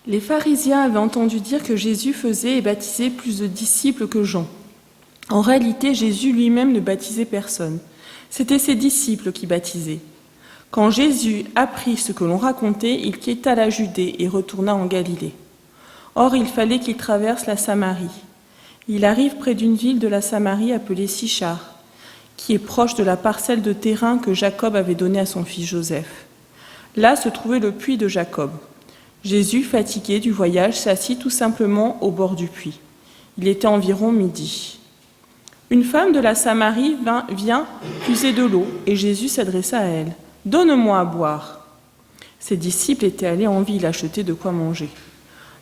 Les pharisiens avaient entendu dire que Jésus faisait et baptisait plus de disciples que Jean. En réalité, Jésus lui-même ne baptisait personne. C'était ses disciples qui baptisaient. Quand Jésus apprit ce que l'on racontait, il quitta la Judée et retourna en Galilée. Or, il fallait qu'il traverse la Samarie. Il arrive près d'une ville de la Samarie appelée Sichar, qui est proche de la parcelle de terrain que Jacob avait donnée à son fils Joseph. Là se trouvait le puits de Jacob. Jésus, fatigué du voyage, s'assit tout simplement au bord du puits. Il était environ midi. Une femme de la Samarie vient puiser de l'eau et Jésus s'adressa à elle. « Donne-moi à boire !» Ses disciples étaient allés en ville acheter de quoi manger.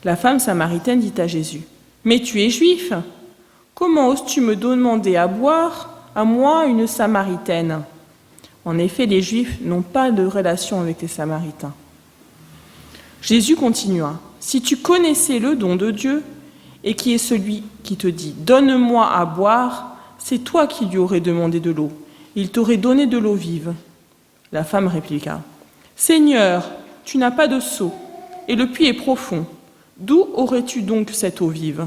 La femme samaritaine dit à Jésus, « Mais tu es juif, comment oses-tu me demander à boire, à moi, une samaritaine ?» En effet, les Juifs n'ont pas de relation avec les Samaritains. Jésus continua, « Si tu connaissais le don de Dieu, et qui est celui qui te dit « Donne-moi à boire », c'est toi qui lui aurais demandé de l'eau. Il t'aurait donné de l'eau vive. La femme répliqua, « Seigneur, tu n'as pas de seau, et le puits est profond. D'où aurais-tu donc cette eau vive ?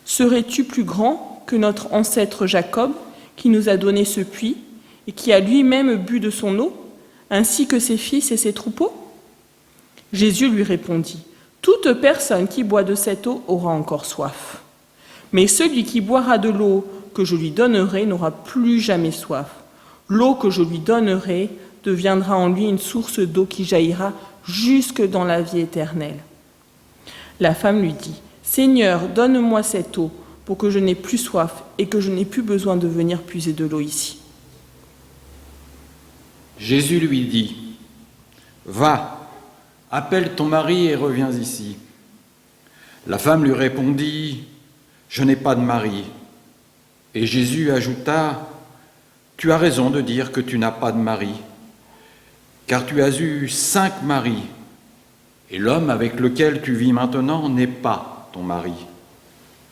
Serais-tu plus grand que notre ancêtre Jacob, qui nous a donné ce puits, et qui a lui-même bu de son eau, ainsi que ses fils et ses troupeaux ?» Jésus lui répondit, « Toute personne qui boit de cette eau aura encore soif. Mais celui qui boira de l'eau que je lui donnerai n'aura plus jamais soif. L'eau que je lui donnerai deviendra en lui une source d'eau qui jaillira jusque dans la vie éternelle. » La femme lui dit, « Seigneur, donne-moi cette eau pour que je n'ai plus soif et que je n'ai plus besoin de venir puiser de l'eau ici. » Jésus lui dit, « Va, appelle ton mari et reviens ici. » La femme lui répondit, « Je n'ai pas de mari. » Et Jésus ajouta, « Tu as raison de dire que tu n'as pas de mari, car tu as eu 5 maris, et l'homme avec lequel tu vis maintenant n'est pas ton mari.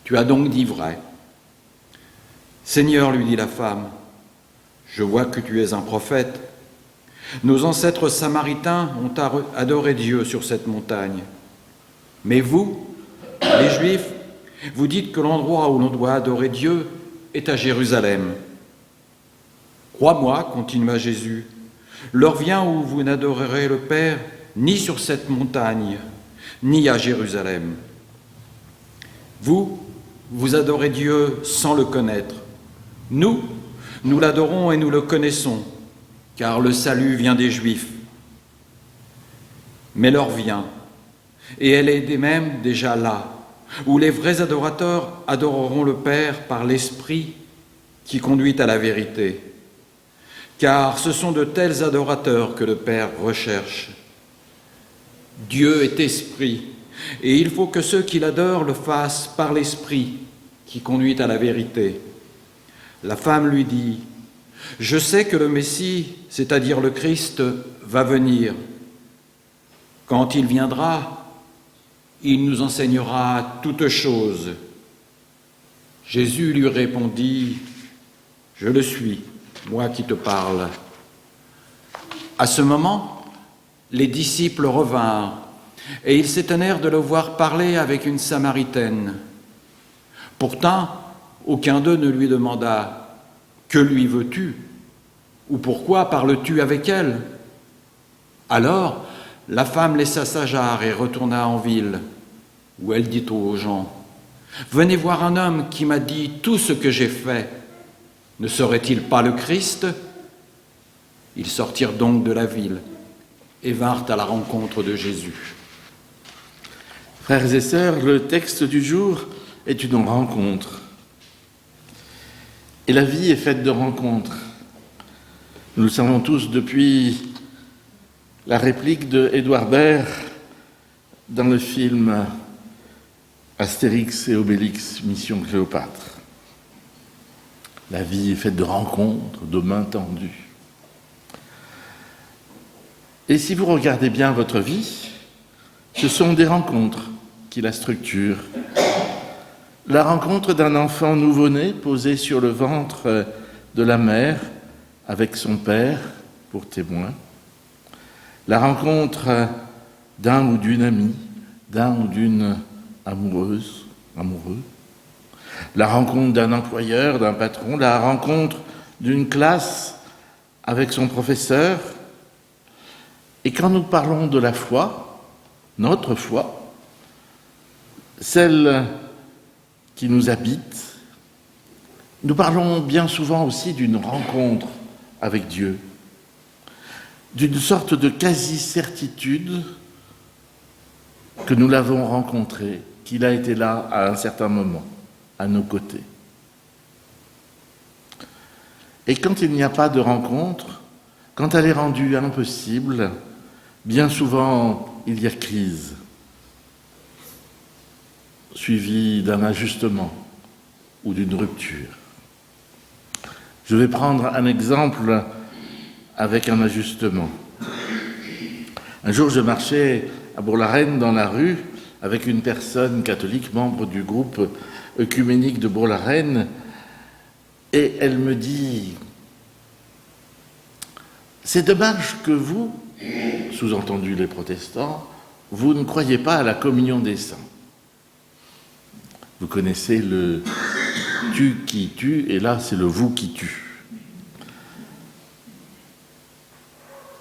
Tu as donc dit vrai. » « Seigneur, lui dit la femme, je vois que tu es un prophète. Nos ancêtres samaritains ont adoré Dieu sur cette montagne. Mais vous, les Juifs, vous dites que l'endroit où l'on doit adorer Dieu est à Jérusalem. Crois-moi, continua Jésus, l'heure vient où vous n'adorerez le Père ni sur cette montagne, ni à Jérusalem. Vous adorez Dieu sans le connaître. Nous l'adorons et nous le connaissons, car le salut vient des Juifs. Mais l'heure vient, et elle est même déjà là, où les vrais adorateurs adoreront le Père par l'Esprit qui conduit à la vérité. Car ce sont de tels adorateurs que le Père recherche. Dieu est esprit, et il faut que ceux qui l'adorent le fassent par l'Esprit qui conduit à la vérité. La femme lui dit, « Je sais que le Messie, c'est-à-dire le Christ, va venir. Quand il viendra, il nous enseignera toutes choses. » Jésus lui répondit, « Je le suis, moi qui te parle. » À ce moment, les disciples revinrent, et ils s'étonnèrent de le voir parler avec une Samaritaine. Pourtant, aucun d'eux ne lui demanda « Que lui veux-tu » ou « Pourquoi parles-tu avec elle ?» Alors, la femme laissa sa jarre et retourna en ville, où elle dit aux gens « Venez voir un homme qui m'a dit tout ce que j'ai fait. Ne serait-il pas le Christ ?» Ils sortirent donc de la ville et vinrent à la rencontre de Jésus. Frères et sœurs, le texte du jour est une rencontre. Et la vie est faite de rencontres. Nous le savons tous depuis la réplique de Édouard Baird dans le film Astérix et Obélix, Mission Cléopâtre. La vie est faite de rencontres, de mains tendues. Et si vous regardez bien votre vie, ce sont des rencontres qui la structurent. La rencontre d'un enfant nouveau-né posé sur le ventre de la mère avec son père pour témoin. La rencontre d'un ou d'une amie d'un ou d'une amoureux, la rencontre d'un employeur, d'un patron, la rencontre d'une classe avec son professeur. Et quand nous parlons de la foi, notre foi, celle qui nous habite, nous parlons bien souvent aussi d'une rencontre avec Dieu, d'une sorte de quasi-certitude que nous l'avons rencontré, qu'il a été là à un certain moment, à nos côtés. Et quand il n'y a pas de rencontre, quand elle est rendue impossible, bien souvent il y a crise, suivie d'un ajustement ou d'une rupture. Je vais prendre un exemple avec un ajustement. Un jour, je marchais à Bourg-la-Reine dans la rue avec une personne catholique, membre du groupe œcuménique de Bourg-la-Reine, et elle me dit « C'est dommage que vous, sous-entendu les protestants, vous ne croyez pas à la communion des saints. » Vous connaissez le « tu qui tue » et là c'est le « vous qui tue ».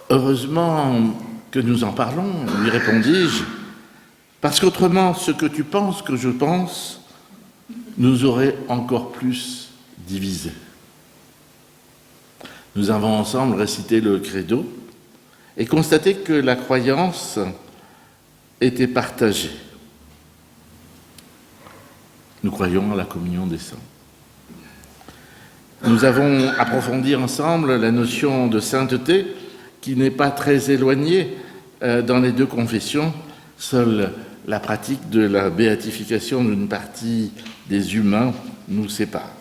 Heureusement que nous en parlons, lui répondis-je, parce qu'autrement, ce que tu penses que je pense nous aurait encore plus divisés. Nous avons ensemble récité le credo et constaté que la croyance était partagée. Nous croyons à la communion des saints. Nous avons approfondi ensemble la notion de sainteté qui n'est pas très éloignée dans les deux confessions. Seule la pratique de la béatification d'une partie des humains nous sépare.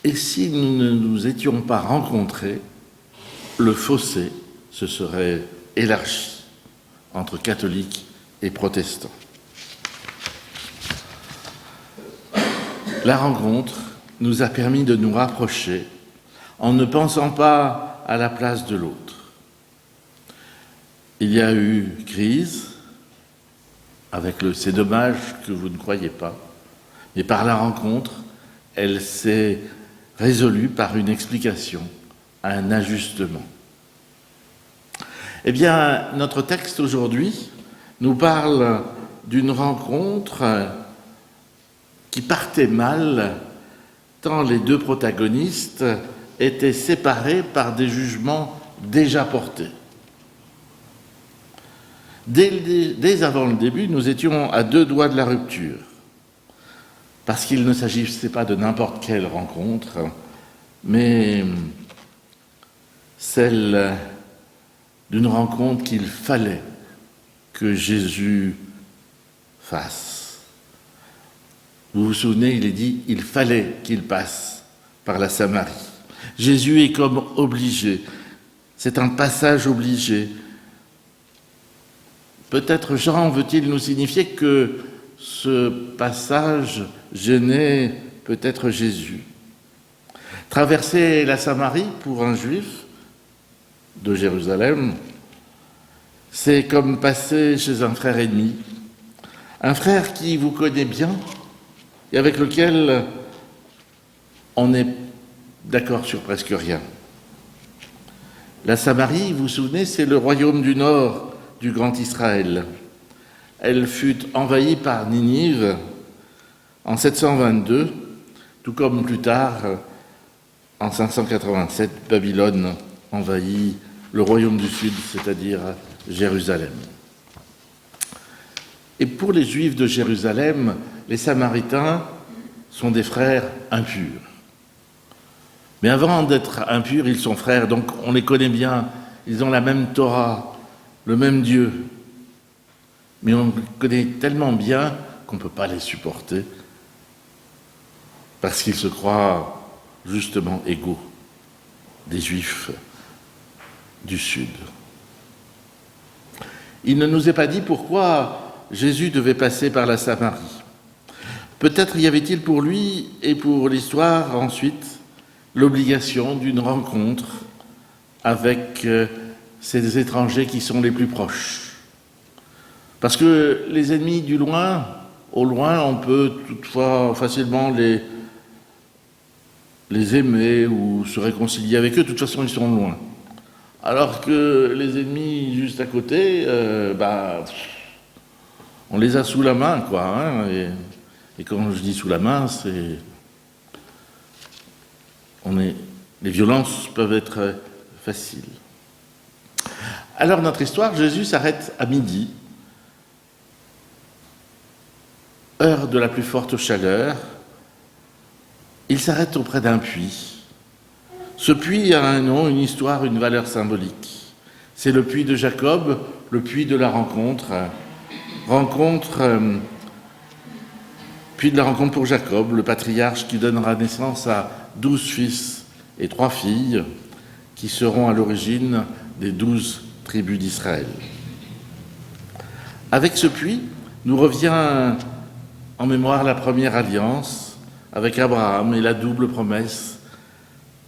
Et si nous ne nous étions pas rencontrés, le fossé se serait élargi entre catholiques et protestants. La rencontre nous a permis de nous rapprocher en ne pensant pas à la place de l'autre. Il y a eu crise avec le « c'est dommage que vous ne croyez pas », mais par la rencontre, elle s'est résolue par une explication, un ajustement. Eh bien, notre texte aujourd'hui nous parle d'une rencontre qui partait mal, tant les deux protagonistes étaient séparés par des jugements déjà portés. Dès avant le début, nous étions à 2 doigts de la rupture, parce qu'il ne s'agissait pas de n'importe quelle rencontre, mais celle d'une rencontre qu'il fallait que Jésus fasse. Vous vous souvenez, il est dit, il fallait qu'il passe par la Samarie. Jésus est comme obligé. C'est un passage obligé. Peut-être Jean veut-il nous signifier que ce passage gênait peut-être Jésus. Traverser la Samarie pour un juif de Jérusalem, c'est comme passer chez un frère ennemi, un frère qui vous connaît bien et avec lequel on est d'accord sur presque rien. La Samarie, vous vous souvenez, c'est le royaume du nord du grand Israël. Elle fut envahie par Ninive en 722, tout comme plus tard, en 587, Babylone envahit le royaume du sud, c'est-à-dire Jérusalem. Et pour les Juifs de Jérusalem, les Samaritains sont des frères impurs. Mais avant d'être impurs, ils sont frères, donc on les connaît bien, ils ont la même Torah, le même Dieu. Mais on les connaît tellement bien qu'on ne peut pas les supporter, parce qu'ils se croient justement égaux des Juifs du Sud. Il ne nous est pas dit pourquoi Jésus devait passer par la Samarie. Peut-être y avait-il pour lui et pour l'histoire ensuite l'obligation d'une rencontre avec ces étrangers qui sont les plus proches. Parce que les ennemis du loin, au loin, on peut toutefois facilement les aimer ou se réconcilier avec eux. De toute façon, ils sont loin. Alors que les ennemis juste à côté, on les a sous la main, quoi. Hein, et quand je dis sous la main, c'est... Les violences peuvent être faciles. Alors, notre histoire, Jésus s'arrête à midi, heure de la plus forte chaleur. Il s'arrête auprès d'un puits. Ce puits a un nom, une histoire, une valeur symbolique. C'est le puits de Jacob, le puits de la rencontre. Puits de la rencontre pour Jacob, le patriarche qui donnera naissance à 12 fils et 3 filles, qui seront à l'origine des 12 tribus d'Israël. Avec ce puits, nous revient en mémoire la première alliance avec Abraham et la double promesse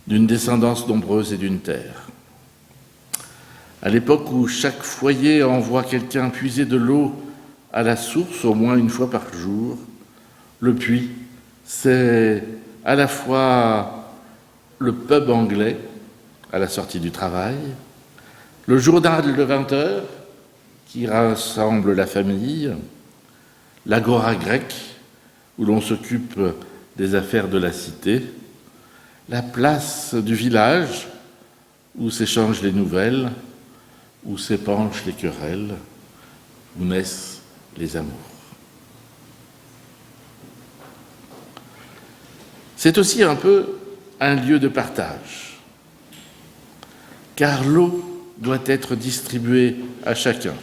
d'une descendance nombreuse et d'une terre. À l'époque où chaque foyer envoie quelqu'un puiser de l'eau à la source au moins une fois par jour, le puits, c'est à la fois le pub anglais à la sortie du travail, le journal de 20 heures qui rassemble la famille, l'agora grecque où l'on s'occupe des affaires de la cité, la place du village où s'échangent les nouvelles, où s'épanchent les querelles, où naissent les amours. C'est aussi un peu un lieu de partage, car l'eau doit être distribuée à chacun,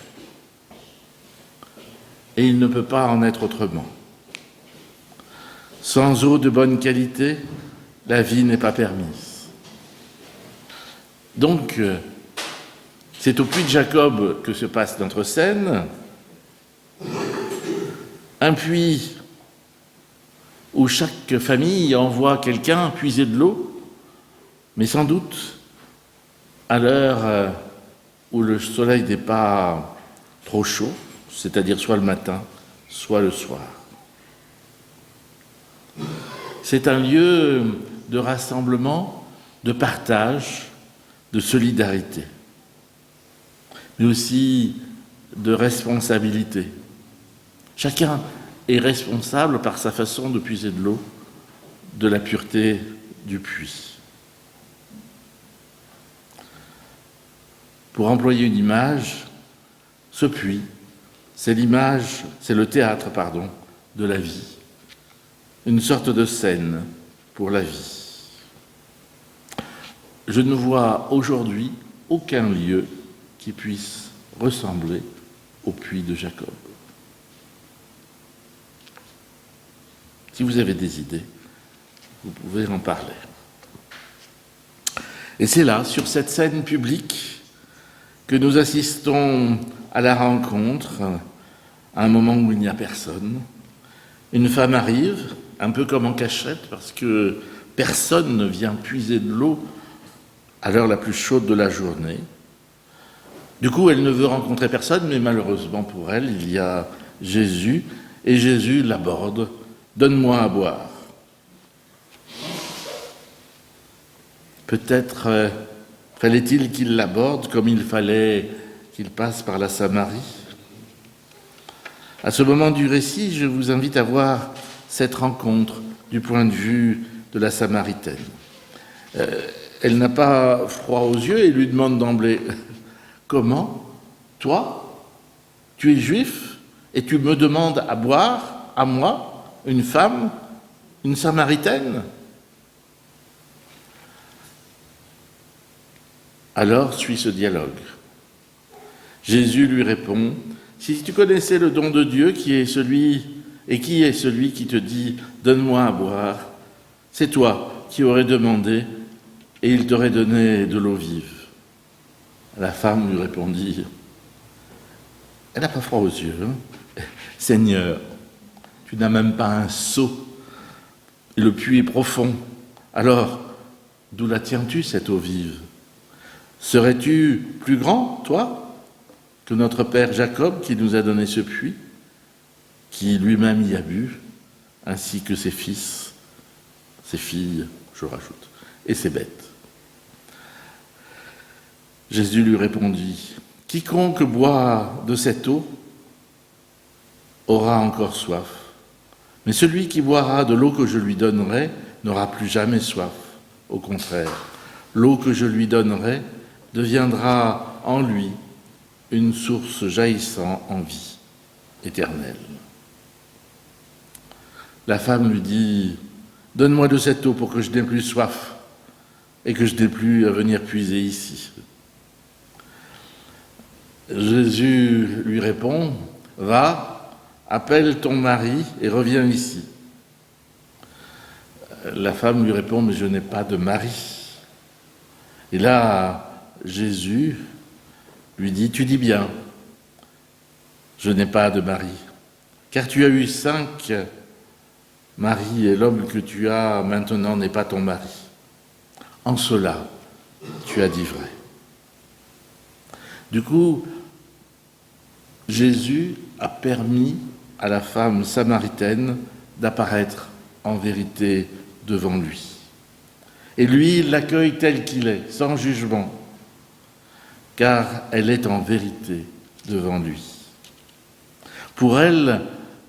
et il ne peut pas en être autrement. Sans eau de bonne qualité, la vie n'est pas permise. Donc, c'est au puits de Jacob que se passe notre scène, un puits où chaque famille envoie quelqu'un puiser de l'eau, mais sans doute à l'heure où le soleil n'est pas trop chaud, c'est-à-dire soit le matin, soit le soir. C'est un lieu de rassemblement, de partage, de solidarité, mais aussi de responsabilité. Chacun est responsable par sa façon de puiser de l'eau, de la pureté du puits. Pour employer une image, ce puits, c'est le théâtre, de la vie. Une sorte de scène pour la vie. Je ne vois aujourd'hui aucun lieu qui puisse ressembler au puits de Jacob. Si vous avez des idées, vous pouvez en parler. Et c'est là, sur cette scène publique, que nous assistons à la rencontre, à un moment où il n'y a personne. Une femme arrive, un peu comme en cachette, parce que personne ne vient puiser de l'eau à l'heure la plus chaude de la journée. Du coup, elle ne veut rencontrer personne, mais malheureusement pour elle, il y a Jésus, et Jésus l'aborde. « Donne-moi à boire ». Peut-être fallait-il qu'il l'aborde comme il fallait qu'il passe par la Samarie. À ce moment du récit, je vous invite à voir cette rencontre du point de vue de la Samaritaine. Elle n'a pas froid aux yeux et lui demande d'emblée « Comment, toi, tu es juif et tu me demandes à boire, à moi, une femme, une Samaritaine ?» Alors suit ce dialogue. Jésus lui répond « Si tu connaissais le don de Dieu qui est celui qui te dit « Donne-moi à boire », c'est toi qui aurais demandé et il t'aurait donné de l'eau vive. » La femme lui répondit « Elle n'a pas froid aux yeux, hein ? Seigneur, tu n'as même pas un seau, et le puits est profond. Alors, d'où la tiens-tu, cette eau vive ? Serais-tu plus grand, toi, que notre père Jacob, qui nous a donné ce puits, qui lui-même y a bu, ainsi que ses fils, ses filles, je rajoute, et ses bêtes. Jésus lui répondit, « Quiconque boit de cette eau aura encore soif, mais celui qui boira de l'eau que je lui donnerai n'aura plus jamais soif. Au contraire, l'eau que je lui donnerai deviendra en lui une source jaillissant en vie éternelle. » La femme lui dit, « Donne-moi de cette eau pour que je n'ai plus soif et que je n'ai plus à venir puiser ici. » Jésus lui répond, « Va, appelle ton mari et reviens ici. » La femme lui répond, « Mais je n'ai pas de mari. » Et là, Jésus lui dit, « Tu dis bien, je n'ai pas de mari, car tu as eu 5 maris et l'homme que tu as maintenant n'est pas ton mari. En cela, tu as dit vrai. » Du coup, Jésus a permis à la femme samaritaine d'apparaître en vérité devant lui. Et lui, il l'accueille tel qu'il est, sans jugement, car elle est en vérité devant lui. Pour elle,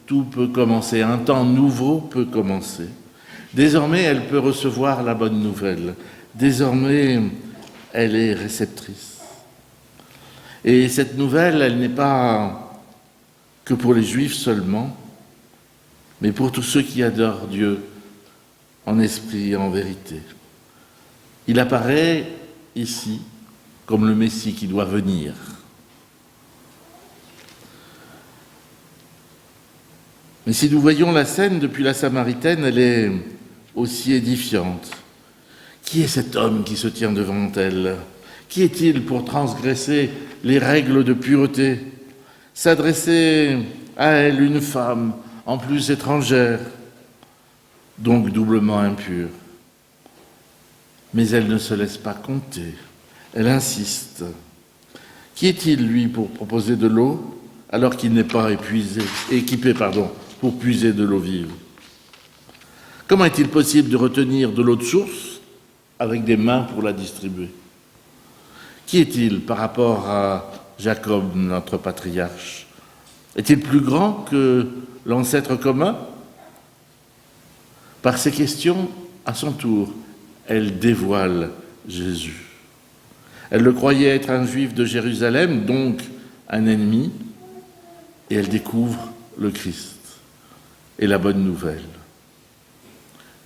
tout peut commencer, un temps nouveau peut commencer. Désormais, elle peut recevoir la bonne nouvelle. Désormais, elle est réceptrice. Et cette nouvelle, elle n'est pas que pour les Juifs seulement, mais pour tous ceux qui adorent Dieu en esprit et en vérité. Il apparaît ici comme le Messie qui doit venir. Mais si nous voyons la scène depuis la Samaritaine, elle est aussi édifiante. Qui est cet homme qui se tient devant elle ? Qui est-il pour transgresser les règles de pureté, s'adresser à elle, une femme, en plus étrangère, donc doublement impure? Mais elle ne se laisse pas compter, elle insiste. Qui est-il, lui, pour proposer de l'eau, alors qu'il n'est pas équipé pour puiser de l'eau vive? Comment est-il possible de retenir de l'eau de source avec des mains pour la distribuer? Qui est-il par rapport à Jacob, notre patriarche? Est-il plus grand que l'ancêtre commun? Par ces questions, à son tour, elle dévoile Jésus. Elle le croyait être un juif de Jérusalem, donc un ennemi, et elle découvre le Christ et la bonne nouvelle.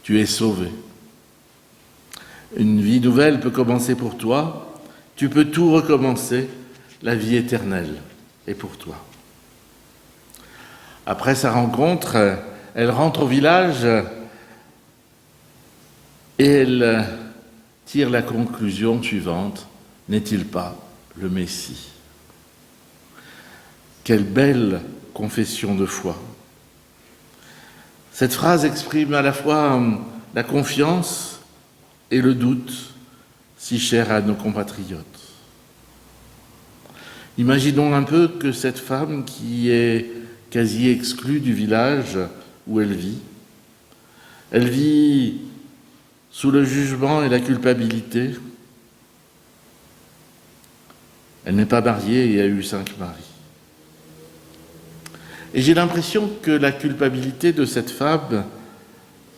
Tu es sauvé. Une vie nouvelle peut commencer pour toi. Tu peux tout recommencer, la vie éternelle est pour toi. Après sa rencontre, elle rentre au village et elle tire la conclusion suivante, n'est-il pas le Messie? Quelle belle confession de foi. Cette phrase exprime à la fois la confiance et le doute, si cher à nos compatriotes. Imaginons un peu que cette femme qui est quasi exclue du village où elle vit sous le jugement et la culpabilité. Elle n'est pas mariée et a eu 5 maris. Et j'ai l'impression que la culpabilité de cette femme,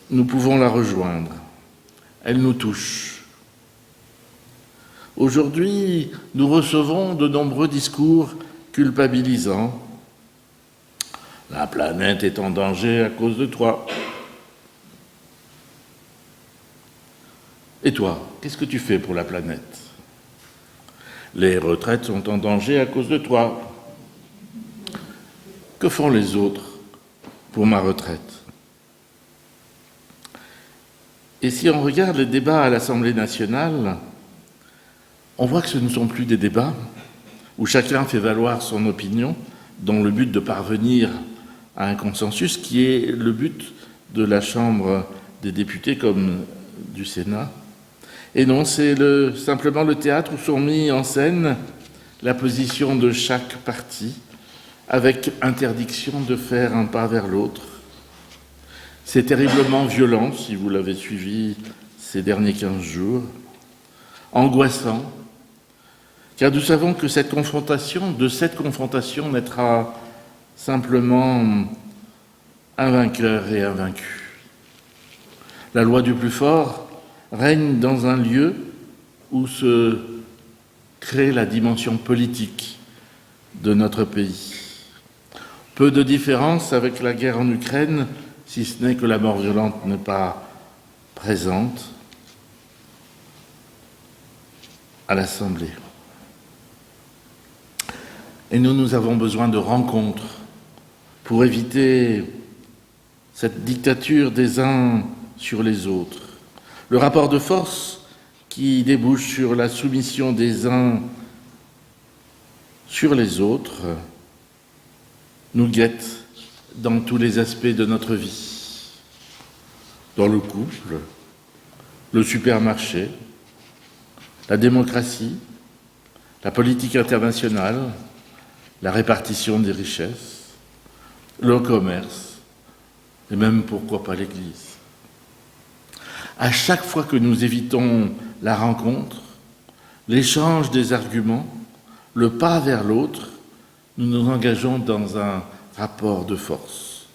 nous pouvons la rejoindre. Elle nous touche. Aujourd'hui, nous recevons de nombreux discours culpabilisants. La planète est en danger à cause de toi. Et toi, qu'est-ce que tu fais pour la planète? Les retraites sont en danger à cause de toi. Que font les autres pour ma retraite? Et si on regarde les débats à l'Assemblée nationale, on voit que ce ne sont plus des débats où chacun fait valoir son opinion dans le but de parvenir à un consensus qui est le but de la Chambre des députés comme du Sénat. Et non, c'est simplement le théâtre où sont mis en scène la position de chaque parti, avec interdiction de faire un pas vers l'autre. C'est terriblement violent, si vous l'avez suivi ces derniers 15 jours, angoissant, car nous savons que de cette confrontation naîtra simplement un vainqueur et un vaincu. La loi du plus fort règne dans un lieu où se crée la dimension politique de notre pays. Peu de différence avec la guerre en Ukraine, si ce n'est que la mort violente n'est pas présente à l'Assemblée. Et nous avons besoin de rencontres pour éviter cette dictature des uns sur les autres. Le rapport de force qui débouche sur la soumission des uns sur les autres nous guette dans tous les aspects de notre vie. Dans le couple, le supermarché, la démocratie, la politique internationale, la répartition des richesses, le commerce, et même pourquoi pas l'Église. À chaque fois que nous évitons la rencontre, l'échange des arguments, le pas vers l'autre, nous nous engageons dans un rapport de force.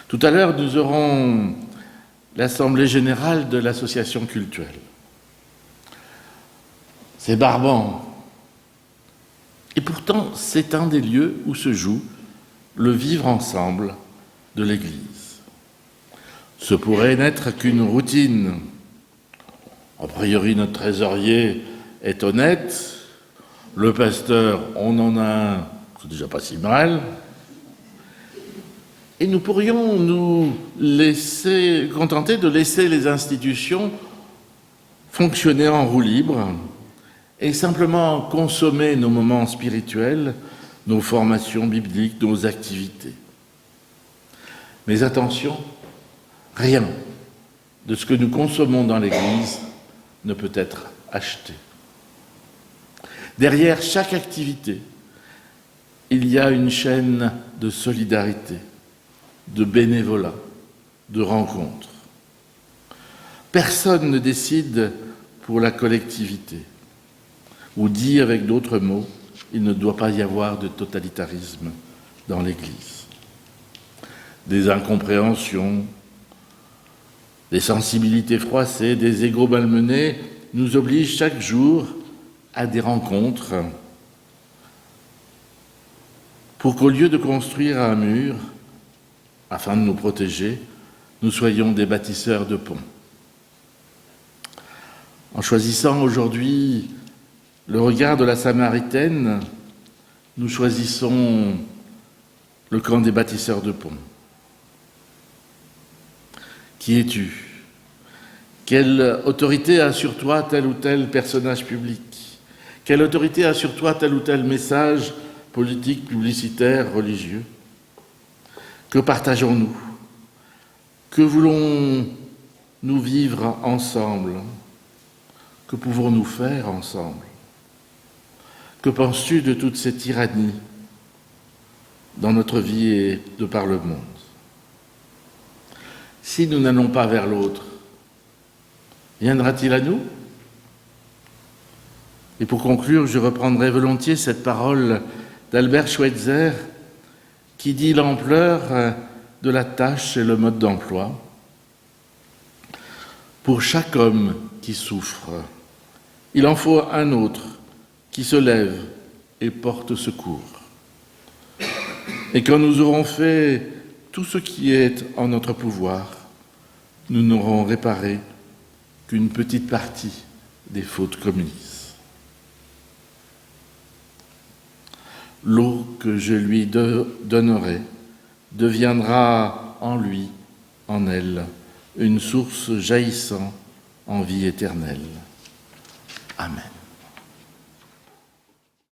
Tout à l'heure, nous aurons l'Assemblée générale de l'association cultuelle. C'est barbant. Et pourtant, c'est un des lieux où se joue le vivre ensemble de l'Église. Ce pourrait n'être qu'une routine. A priori, notre trésorier est honnête. Le pasteur, on en a un, c'est déjà pas si mal. Et nous pourrions nous contenter de laisser les institutions fonctionner en roue libre et simplement consommer nos moments spirituels, nos formations bibliques, nos activités. Mais attention, rien de ce que nous consommons dans l'Église ne peut être acheté. Derrière chaque activité, il y a une chaîne de solidarité, de bénévolat, de rencontres. Personne ne décide pour la collectivité. Ou dit avec d'autres mots, il ne doit pas y avoir de totalitarisme dans l'Église. Des incompréhensions, des sensibilités froissées, des égos malmenés nous obligent chaque jour à des rencontres pour qu'au lieu de construire un mur afin de nous protéger, nous soyons des bâtisseurs de ponts. En choisissant aujourd'hui le regard de la Samaritaine, nous choisissons le camp des bâtisseurs de ponts. Qui es-tu? Quelle autorité a sur toi tel ou tel personnage public? Quelle autorité a sur toi tel ou tel message politique, publicitaire, religieux? Que partageons-nous? Que voulons-nous vivre ensemble? Que pouvons-nous faire ensemble? Que penses-tu de toute cette tyrannie dans notre vie et de par le monde? Si nous n'allons pas vers l'autre, viendra-t-il à nous? Et pour conclure, je reprendrai volontiers cette parole d'Albert Schweitzer qui dit l'ampleur de la tâche et le mode d'emploi. Pour chaque homme qui souffre, il en faut un autre qui se lève et porte secours. Et quand nous aurons fait tout ce qui est en notre pouvoir, nous n'aurons réparé qu'une petite partie des fautes commises. L'eau que je lui donnerai deviendra en lui, en elle, une source jaillissant en vie éternelle. Amen.